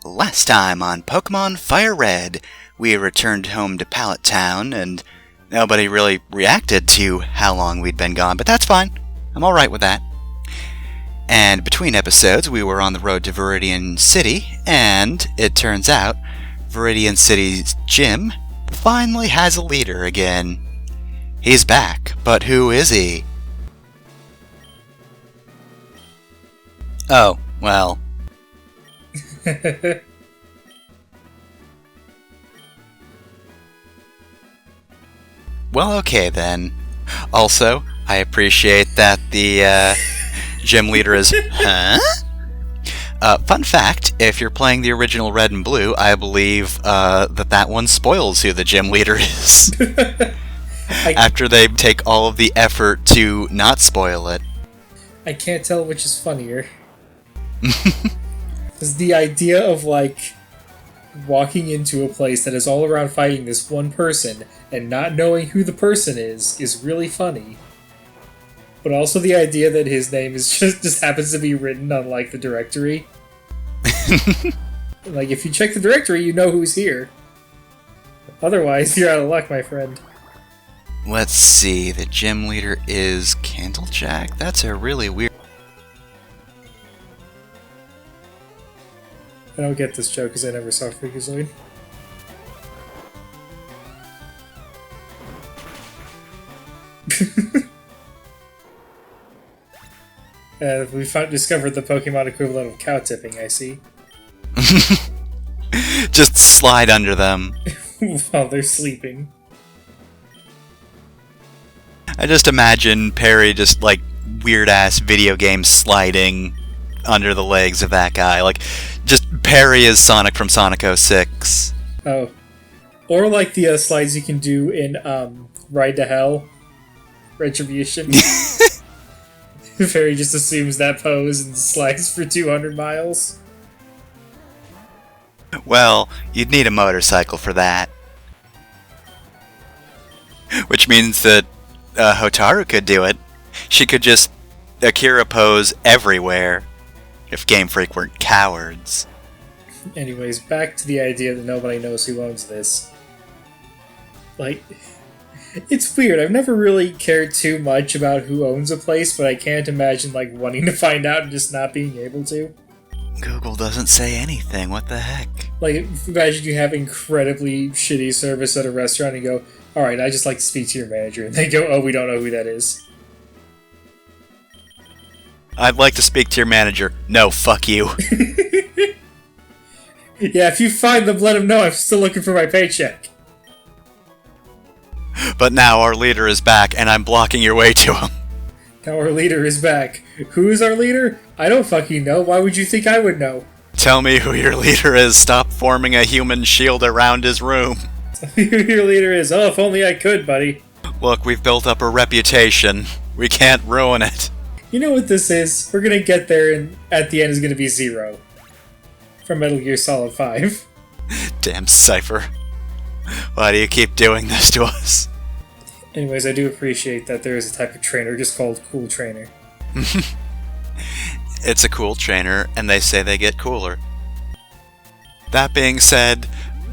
Last time on Pokemon FireRed, we returned home to Pallet Town, and nobody really reacted to how long we'd been gone, but that's fine. I'm alright with that. And between episodes, we were on the road to Viridian City, and it turns out Viridian City's gym finally has a leader again. He's back, but who is he? Oh, well. Well, okay then. Also, I appreciate that the gym leader is... Huh? Fun fact, if you're playing the original Red and Blue, I believe that one spoils who the gym leader is. After they take all of the effort to not spoil it. I can't tell which is funnier. Because the idea of, like, walking into a place that is all around fighting this one person and not knowing who the person is really funny. But also the idea that his name is just happens to be written on, like, the directory. Like, if you check the directory, you know who's here. Otherwise, you're out of luck, my friend. Let's see, the gym leader is Candlejack? That's a really weird... I don't get this joke because I never saw Freakazoid. We discovered the Pokemon equivalent of cow tipping, I see. Just slide under them. While they're sleeping. I just imagine Perry just, like, weird-ass video game sliding under the legs of that guy. Like, just Perry is Sonic from Sonic 06. Oh. Or like the slides you can do in Ride to Hell. Retribution. Perry just assumes that pose and slides for 200 miles. Well, you'd need a motorcycle for that. Which means that Hotaru could do it. She could just Akira pose everywhere. If Game Freak weren't cowards. Anyways, back to the idea that nobody knows who owns this. Like, it's weird. I've never really cared too much about who owns a place, but I can't imagine, like, wanting to find out and just not being able to. Google doesn't say anything. What the heck? Like, imagine you have incredibly shitty service at a restaurant and you go, alright, I just like to speak to your manager. And they go, oh, we don't know who that is. I'd like to speak to your manager. No, fuck you. Yeah, if you find them, let them know I'm still looking for my paycheck. But now our leader is back, and I'm blocking your way to him. Now our leader is back. Who is our leader? I don't fucking know. Why would you think I would know? Tell me who your leader is. Stop forming a human shield around his room. Who your leader is? Oh, if only I could, buddy. Look, we've built up a reputation. We can't ruin it. You know what this is? We're gonna get there, and at the end is gonna be Zero. From Metal Gear Solid 5. Damn Cypher. Why do you keep doing this to us? Anyways, I do appreciate that there is a type of trainer just called Cool Trainer. It's a cool trainer, and they say they get cooler. That being said,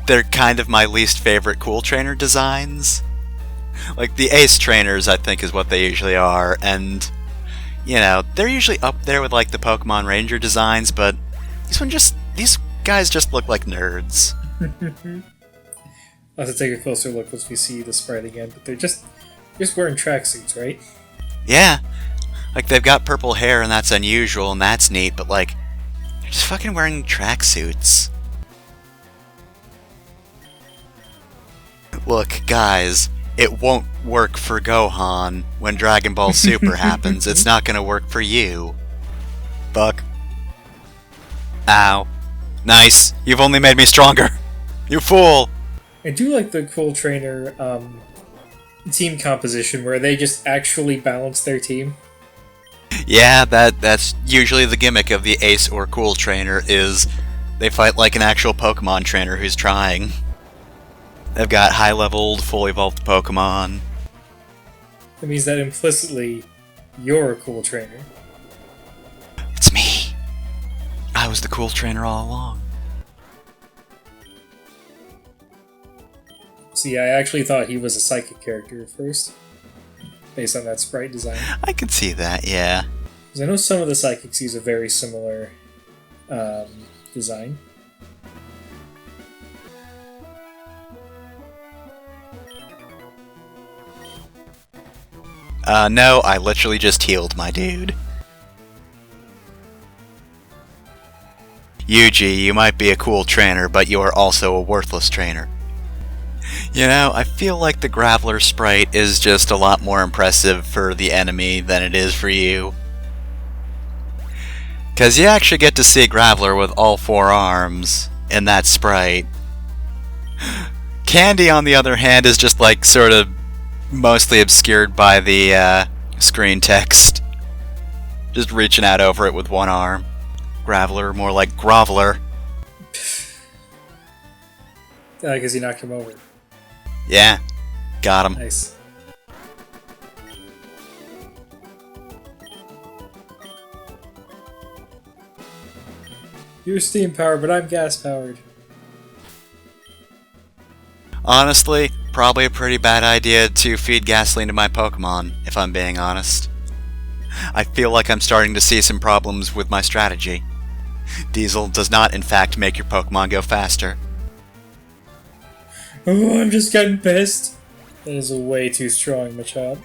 they're kind of my least favorite cool trainer designs. Like, the Ace trainers, I think, is what they usually are, and... You know, they're usually up there with, like, the Pokemon Ranger designs, but these guys just look like nerds. I'll have to take a closer look once we see the sprite again, but they're just wearing tracksuits, right? Yeah. Like, they've got purple hair, and that's unusual, and that's neat, but, like, they're just fucking wearing tracksuits. Look, guys... It won't work for Gohan when Dragon Ball Super happens. It's not gonna work for you. Fuck. Ow. Nice. You've only made me stronger. You fool! I do like the Cool Trainer team composition where they just actually balance their team. Yeah, that's usually the gimmick of the Ace or Cool Trainer is they fight like an actual Pokemon trainer who's trying. They've got high-leveled, fully evolved Pokemon. That means that implicitly, you're a cool trainer. It's me! I was the cool trainer all along. See, I actually thought he was a psychic character at first, based on that sprite design. I could see that, yeah. Because I know some of the psychics use a very similar design. No, I literally just healed my dude. Yuji, you might be a cool trainer, but you are also a worthless trainer. You know, I feel like the Graveler sprite is just a lot more impressive for the enemy than it is for you. Because you actually get to see Graveler with all 4 arms in that sprite. Candy, on the other hand, is just like sort of mostly obscured by the screen text. Just reaching out over it with 1 arm. Graveler, more like Groveler. Because he knocked him over. Yeah, got him. Nice. You're steam powered, but I'm gas powered. Honestly, probably a pretty bad idea to feed gasoline to my Pokemon, if I'm being honest. I feel like I'm starting to see some problems with my strategy. Diesel does not, in fact, make your Pokemon go faster. Oh, I'm just getting pissed. That is way too strong, Machoke.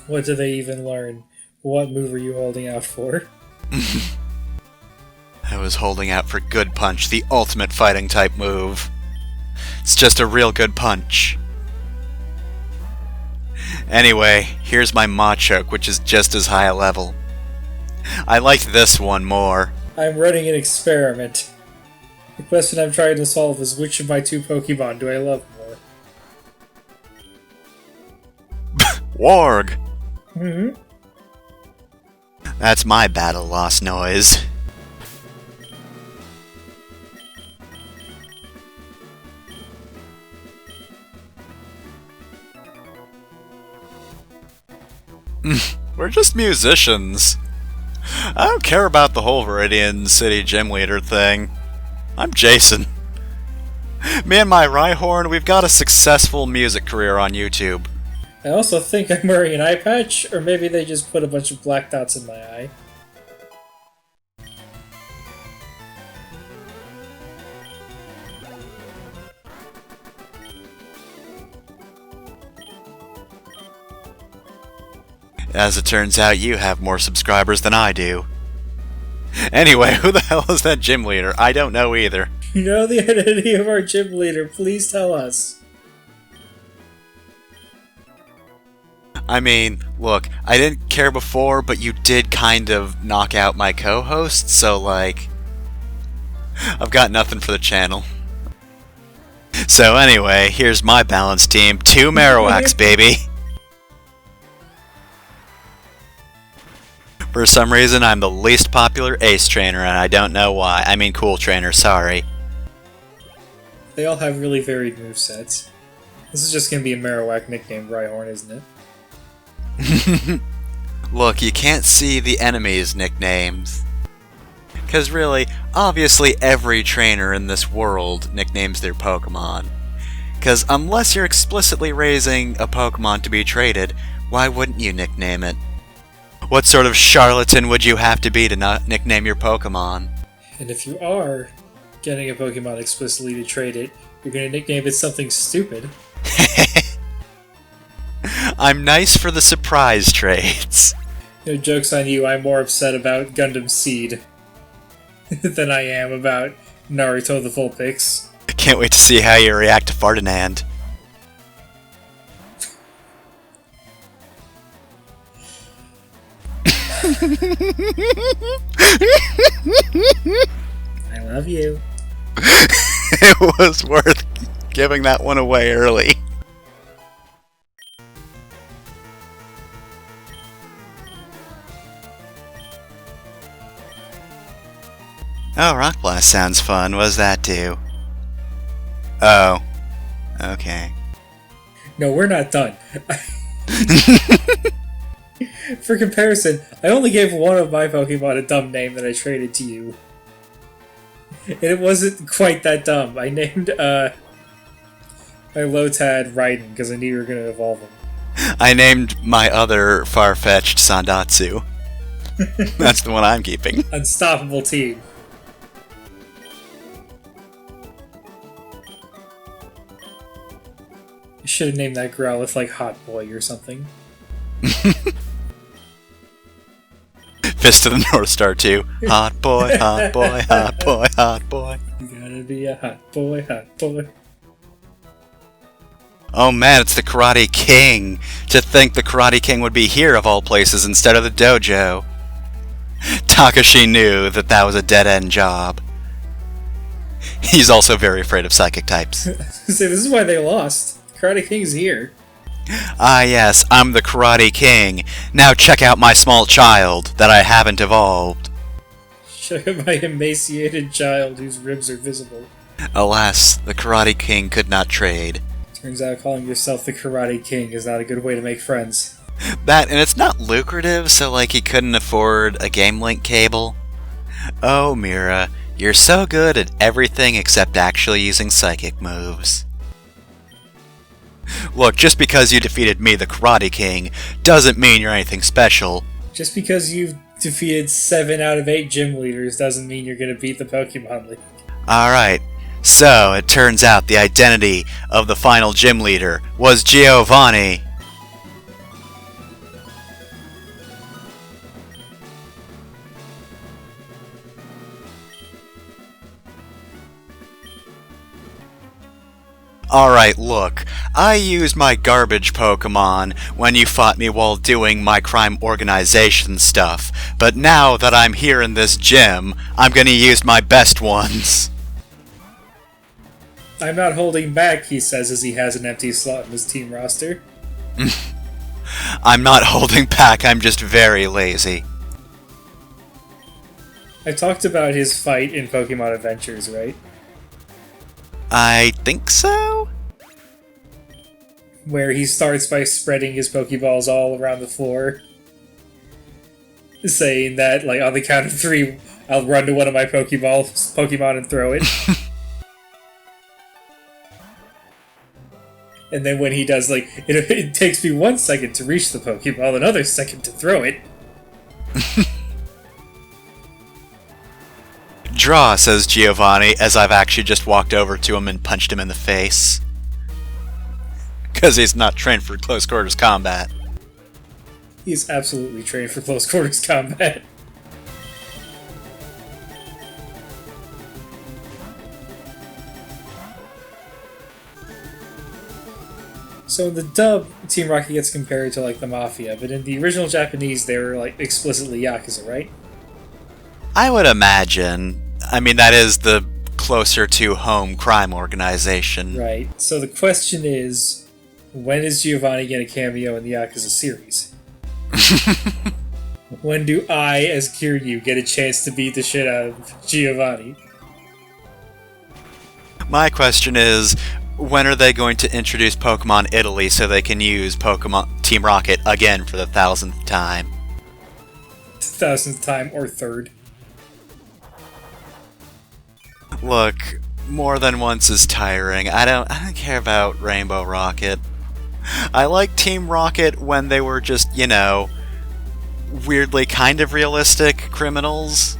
What did they even learn? What move are you holding out for? I was holding out for Good Punch, the ultimate fighting type move. It's just a real good punch. Anyway, here's my Machoke, which is just as high a level. I liked this one more. I'm running an experiment. The question I'm trying to solve is which of my 2 Pokemon do I love more? Warg! Mm-hmm. That's my battle loss noise. We're just musicians. I don't care about the whole Viridian City Gym Leader thing. I'm Jason. Me and my Rhyhorn, we've got a successful music career on YouTube. I also think I'm wearing an eye patch, or maybe they just put a bunch of black dots in my eye. As it turns out, you have more subscribers than I do. Anyway, who the hell is that gym leader? I don't know either. You know the identity of our gym leader, please tell us. I mean, look, I didn't care before, but you did kind of knock out my co-host, so like... I've got nothing for the channel. So anyway, here's my balanced team. 2 Marowaks, baby! For some reason, I'm the least popular Ace trainer, and I don't know why. I mean, cool trainer, sorry. They all have really varied movesets. This is just gonna be a Marowak nicknamed Rhyhorn, isn't it? Look, you can't see the enemies' nicknames. Because really, obviously every trainer in this world nicknames their Pokemon. Because unless you're explicitly raising a Pokemon to be traded, why wouldn't you nickname it? What sort of charlatan would you have to be to not nickname your Pokemon? And if you are getting a Pokemon explicitly to trade it, you're gonna nickname it something stupid. I'm nice for the surprise trades. No, joke's on you, I'm more upset about Gundam Seed than I am about Naruto the Vulpix. Can't wait to see how you react to Ferdinand. I love you. It was worth giving that one away early. Oh, Rock Blast sounds fun. What does that do? Oh. Okay. No, we're not done. For comparison, I only gave one of my Pokemon a dumb name that I traded to you. And it wasn't quite that dumb. I named, I Lotad Raiden because I knew you were going to evolve him. I named my other far-fetched Sandatsu. That's the one I'm keeping. Unstoppable team. I should have named that Growlithe like Hot Boy or something. Fist of the North Star 2. Hot boy, hot boy, hot boy, hot boy. You gotta be a hot boy, hot boy. Oh man, it's the Karate King. To think the Karate King would be here of all places instead of the dojo. Takashi knew that that was a dead-end job. He's also very afraid of psychic types. This is why they lost. The Karate King's here. Ah yes, I'm the Karate King. Now check out my small child that I haven't evolved. Check out my emaciated child whose ribs are visible. Alas, the Karate King could not trade. Turns out calling yourself the Karate King is not a good way to make friends. That, and it's not lucrative, so like he couldn't afford a Game Link cable. Oh, Mira, you're so good at everything except actually using psychic moves. Look, just because you defeated me, the Karate King, doesn't mean you're anything special. Just because you've defeated 7 out of 8 gym leaders doesn't mean you're gonna beat the Pokemon League. Alright, so it turns out the identity of the final gym leader was Giovanni. Alright, look, I used my garbage Pokemon when you fought me while doing my crime organization stuff, but now that I'm here in this gym, I'm gonna use my best ones. I'm not holding back, he says as he has an empty slot in his team roster. I'm not holding back, I'm just very lazy. I talked about his fight in Pokemon Adventures, right? I think so? Where he starts by spreading his Pokeballs all around the floor. Saying that, like, on the count of 3, I'll run to one of my Pokemon and throw it. And then when he does, like, it takes me 1 second to reach the Pokeball, another second to throw it. Draw, says Giovanni, as I've actually just walked over to him and punched him in the face. Because he's not trained for close quarters combat. He's absolutely trained for close quarters combat. So in the dub, Team Rocket gets compared to, like, the Mafia, but in the original Japanese, they were, like, explicitly Yakuza, right? I would imagine. I mean, that is the closer to home crime organization. Right. So the question is, when is Giovanni get a cameo in the Yakuza series? When do I, as Kiryu, get a chance to beat the shit out of Giovanni? My question is, when are they going to introduce Pokemon Italy so they can use Pokemon Team Rocket again for the 1000th time? 1000th time or 3rd. Look, more than once is tiring. I don't care about Rainbow Rocket. I like Team Rocket when they were just, you know, weirdly kind of realistic criminals.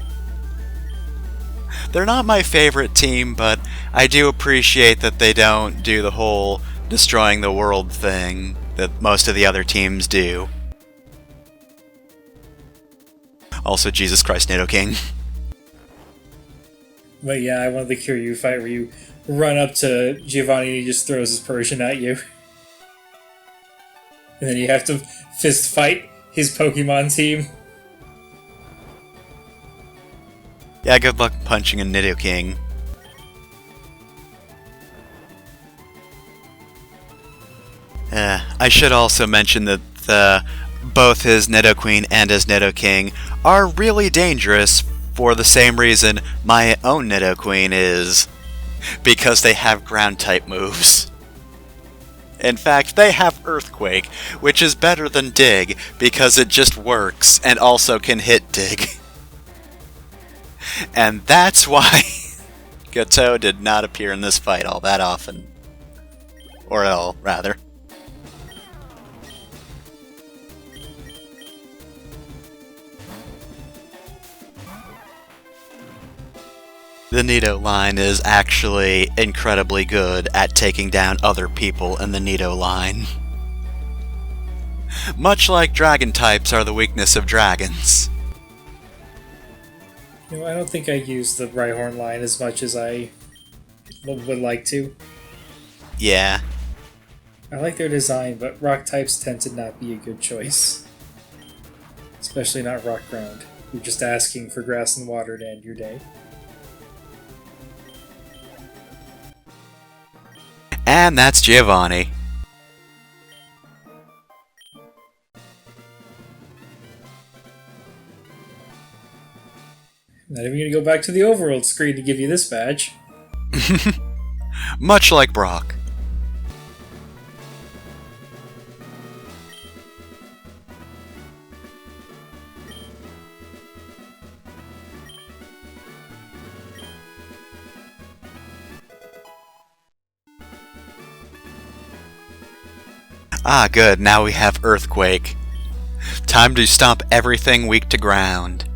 They're not my favorite team, but I do appreciate that they don't do the whole destroying the world thing that most of the other teams do. Also, Jesus Christ, Nidoking. But yeah, I wanted the Kiryu fight where you run up to Giovanni and he just throws his Persian at you. And then you have to fist fight his Pokemon team. Yeah, good luck punching a Nidoking. I should also mention that both his Nidoqueen and his Nidoking are really dangerous for the same reason my own Nidoqueen is. Because they have ground-type moves. In fact, they have Earthquake, which is better than Dig, because it just works, and also can hit Dig. And that's why Gato did not appear in this fight all that often. Or L, rather. The Nido line is actually incredibly good at taking down other people in the Nido line. Much like dragon types are the weakness of dragons. You know, I don't think I use the Rhyhorn line as much as I would like to. Yeah. I like their design, but rock types tend to not be a good choice. Especially not rock ground. You're just asking for grass and water to end your day. And that's Giovanni. Not even gonna go back to the overworld screen to give you this badge. Much like Brock. Ah, good. Now we have Earthquake. Time to stomp everything weak to ground.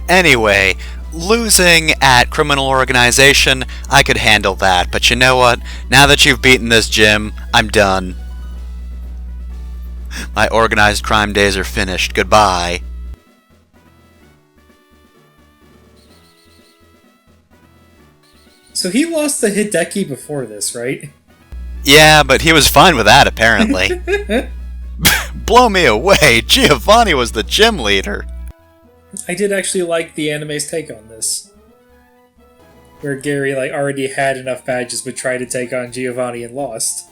Anyway, losing at Criminal Organization, I could handle that, but you know what? Now that you've beaten this gym, I'm done. My organized crime days are finished. Goodbye. So he lost the Hideki before this, right? Yeah, but he was fine with that, apparently. Blow me away! Giovanni was the gym leader! I did actually like the anime's take on this. Where Gary already had enough badges but tried to take on Giovanni and lost.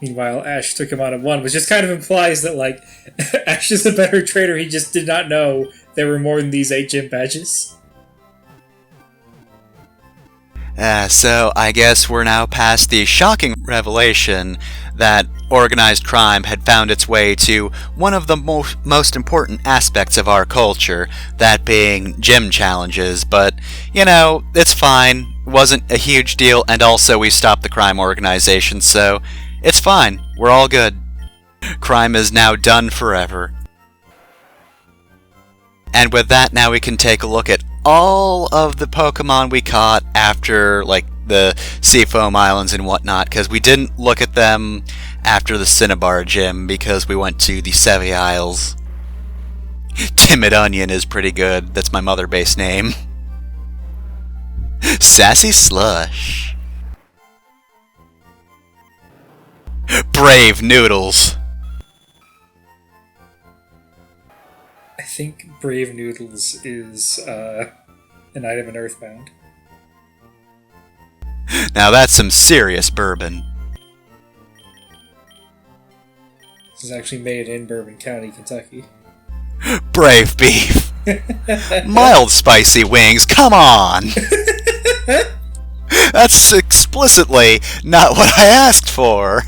Meanwhile, Ash took him on at one, which just kind of implies that, Ash is a better trader, he just did not know there were more than these 8 gym badges. So I guess we're now past the shocking revelation that organized crime had found its way to one of the most important aspects of our culture, that being gym challenges, but, you know, it's fine, wasn't a huge deal, and also we stopped the crime organization, so it's fine, we're all good. Crime is now done forever. And with that, now we can take a look at all of the Pokemon we caught after, the Seafoam Islands and whatnot, because we didn't look at them after the Cinnabar Gym, because we went to the Sevi Isles. Timid Onion is pretty good. That's my mother base name. Sassy Slush. Brave Noodles. I think Brave Noodles is an item in Earthbound. Now that's some serious bourbon. This is actually made in Bourbon County, Kentucky. Brave beef. Mild spicy wings, come on! That's explicitly not what I asked for.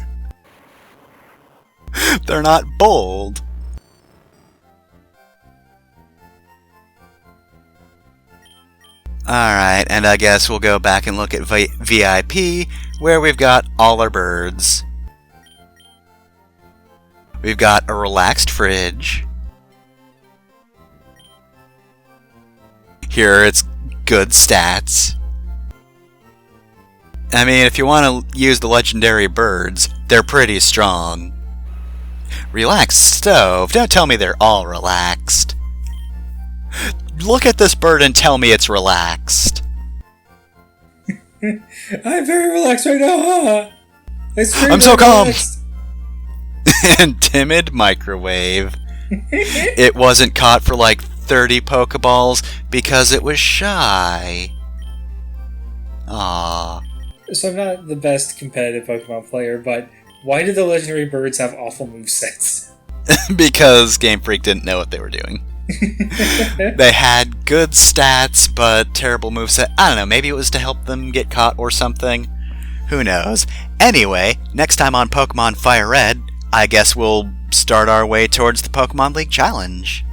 They're not bold. Alright, and I guess we'll go back and look at VIP, where we've got all our birds. We've got a relaxed fridge. Here it's good stats. I mean, if you want to use the legendary birds, they're pretty strong. Relaxed stove, don't tell me they're all relaxed. Look at this bird and tell me it's relaxed. I'm very relaxed right now, huh? I'm so calm! And timid microwave. It wasn't caught for 30 Pokeballs because it was shy. Aww. So I'm not the best competitive Pokemon player, but why did the legendary birds have awful movesets? Because Game Freak didn't know what they were doing. They had good stats, but terrible moveset. I don't know, maybe it was to help them get caught or something. Who knows? Anyway, next time on Pokemon FireRed, I guess we'll start our way towards the Pokemon League Challenge.